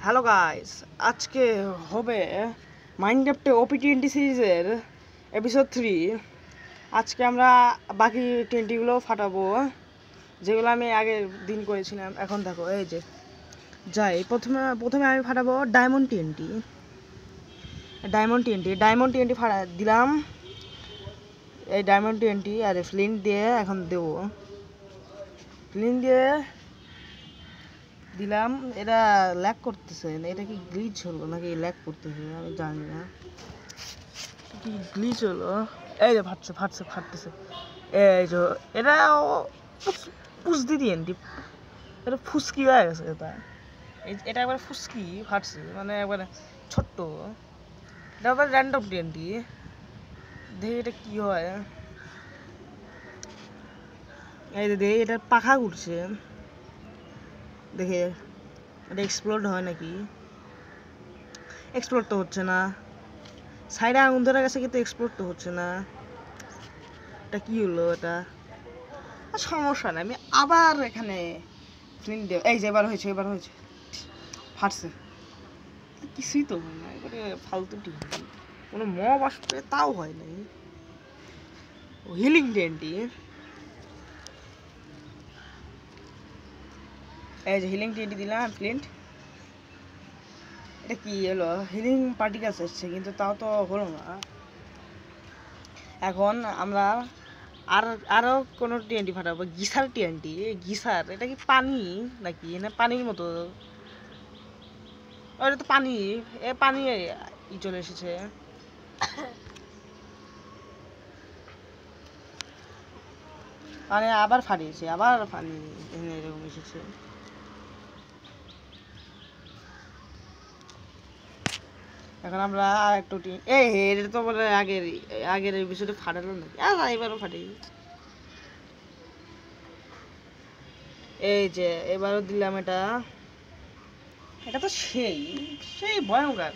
Hello guys, আজকে হবে মাইনক্রাফটে ওপি20 সিরিজের এপিসোড 3। আজকে আমরা বাকি 20গুলো ফাটাবো, যেগুলো আমি আগের দিন করেছিলাম। এখন দেখো, এই যে যাই প্রথমে আমি ফাটাবো ডায়মন্ড টিএনটি ফাটা দিলাম। এই ডায়মন্ড টিএনটি আর ফ্লিন্ট দিয়ে এখন দেবো। ফ্লিন্ট দিয়ে দিলাম। এটা ল্যাগ করতেছে, এটা কি গ্লিচ হলো নাকি ল্যাগ করতেছে আমি জানি না। কি গ্লিচ হলো? এই যে ফাটতেছে। এই যে এটা পুষদি টিএনটি, এটা ফুসকি হয়ে গেছে। এটা একবারে ফুসকি ফাটছে, মানে একবারে ছোট্ট। এটা আবার র্যান্ডম টিএনটি। দেখি এটা কি হয়। এই যে দেখি এটা পাখা ঘুরছে, দেখে এটা এক্সপ্লোড হয় নাকি? এক্সপ্লোড তো হচ্ছে না। সাইডে আগুন ধরে গেছে কিন্তু এক্সপ্লোড তো হচ্ছে না। এটা কি হলো? এটা সমস্যা নেই, আমি আবার এখানে ফ্লিন্ট দেব। এই যে এবার হয়েছে ফাটছে। কিছুই তো হয় না, এবারে ফালতু টিএনটি। কোনো মব আসবে তাও হয় নাই। হিলিং টিএনটি, এই যে হিলিং টিএনটি দিলাম ফ্লিন্ট। এটা কি হলো? হিলিং পার্টিকেলস এসছে কিন্তু তাও তো হলো না। এখন আমরা আরো কোনো টিএনটি ফাটাবো। গিসার টিএনটি। গিসার এটা কি পানি নাকি? না পানির মতো। এটা তো পানি। পানি চলে এসেছে। মানে আবার ফাটিয়েছে, আবার পানি এরকম এসেছে। এখন আমরা আর একটু এটা তো বলে আগের এপিসোডে ফাটালো নাকি? এবারও ফাটি। এই যে এবারও দিলাম। এটা তো সেই ভয়ঙ্কর।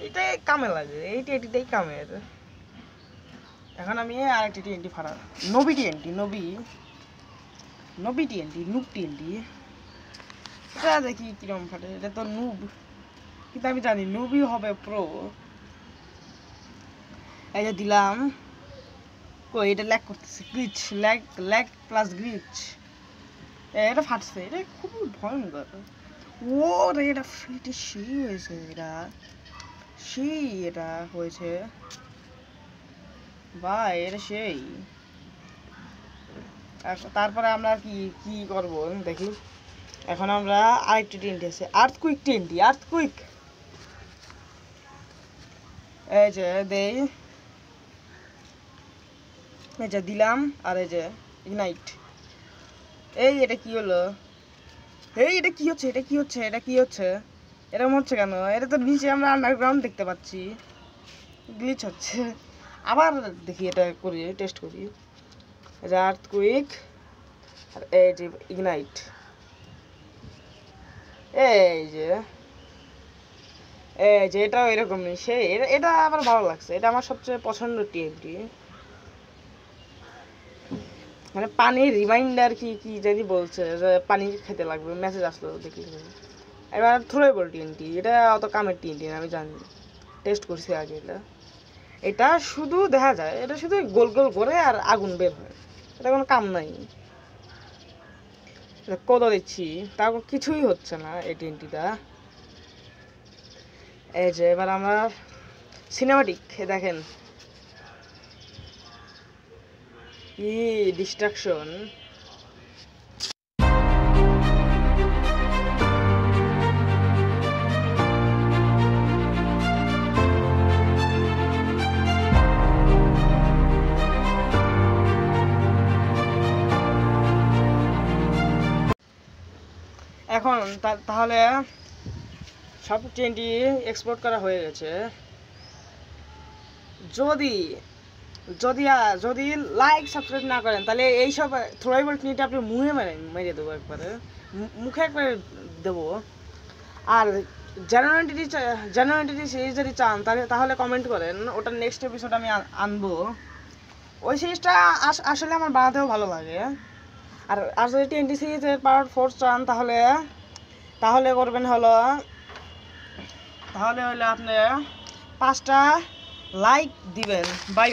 এটাই কামে লাগে, এটাই কামের। এখন আমি আরেকটি টিএনটি ফাটা, নুব টিএনটি। এটা দেখি কিরকম ফাটে। এটা তো নুব, কিন্তু আমি জানি নুবই হবে প্রো। এই যে দিলাম। কই এটা ল্যাগ করতেছে, গ্লিচ, ল্যাগ প্লাস গ্লিচ। এটা ফাটছে, এটা খুবই ভয়ঙ্কর। ও রে, এটা ফেটে হয়েছে। এটা হয়েছে ভাই, এটা সেই। তারপরে আমরা কি করব দেখি। এখন আমরা আরেকটি টিএনটি আছে, আর্থকুইক। এই যে দেই, এই যে দিলাম। আর এই যে ইগনাইট। এটা কি হলো? এটা কি হচ্ছে? এরকম হচ্ছে কেন? এটা তো নিচে আমরা আন্ডারগ্রাউন্ড দেখতে পাচ্ছি। গ্লিচ হচ্ছে। আবার দেখি, এটা করি, টেস্ট করি। এই যে আর্থকুইক আর এই যে ইগনাইট। এই যে এটাও এরকমই সেই। এটা আমার ভালো লাগছে, এটা আমার সবচেয়ে পছন্দের টিএনটি। মানে পানির রিমাইন্ডার কি জানি বলছে, যে পানি খেতে লাগবে, মেসেজ আসলো দেখি। এবার থ্রোয়েবল টিএনটি, এটা অত কামের টিএনটি আমি জানি, টেস্ট করছি আগে। এটা শুধু দেখা যায়, এটা শুধু গোল গোল করে আর আগুন বের হয়, এটা কোনো কাম নাই। কত দিচ্ছি তাও কিছুই হচ্ছে না এই টিএনটিটা। এই যে এবার আমরা সিনেমাটিক দেখেন, কি ডিস্ট্রাকশন। এখন তাহলে সব টিএনটি এক্সপোর্ট করা হয়ে গেছে। যদি লাইক সাবস্ক্রাইব না করেন, তাহলে এইসব থ্রোয়েবল টিএনটি আপনি মেরে দেবো একবারে, মুখে একবারে দেবো। আর জেনারেলিটি সিরিজ যদি চান তাহলে কমেন্ট করেন, ওটার নেক্সট এপিসোড আমি আনবো। ওই সিরিজটা আসলে আমার বানাতেও ভালো লাগে। আর যদি টিএনটি সিরিজের পার্ট 4 চান তাহলে করবেন হলো তাহলে হলে আপনারা 5টা লাইক দিবেন। বাই।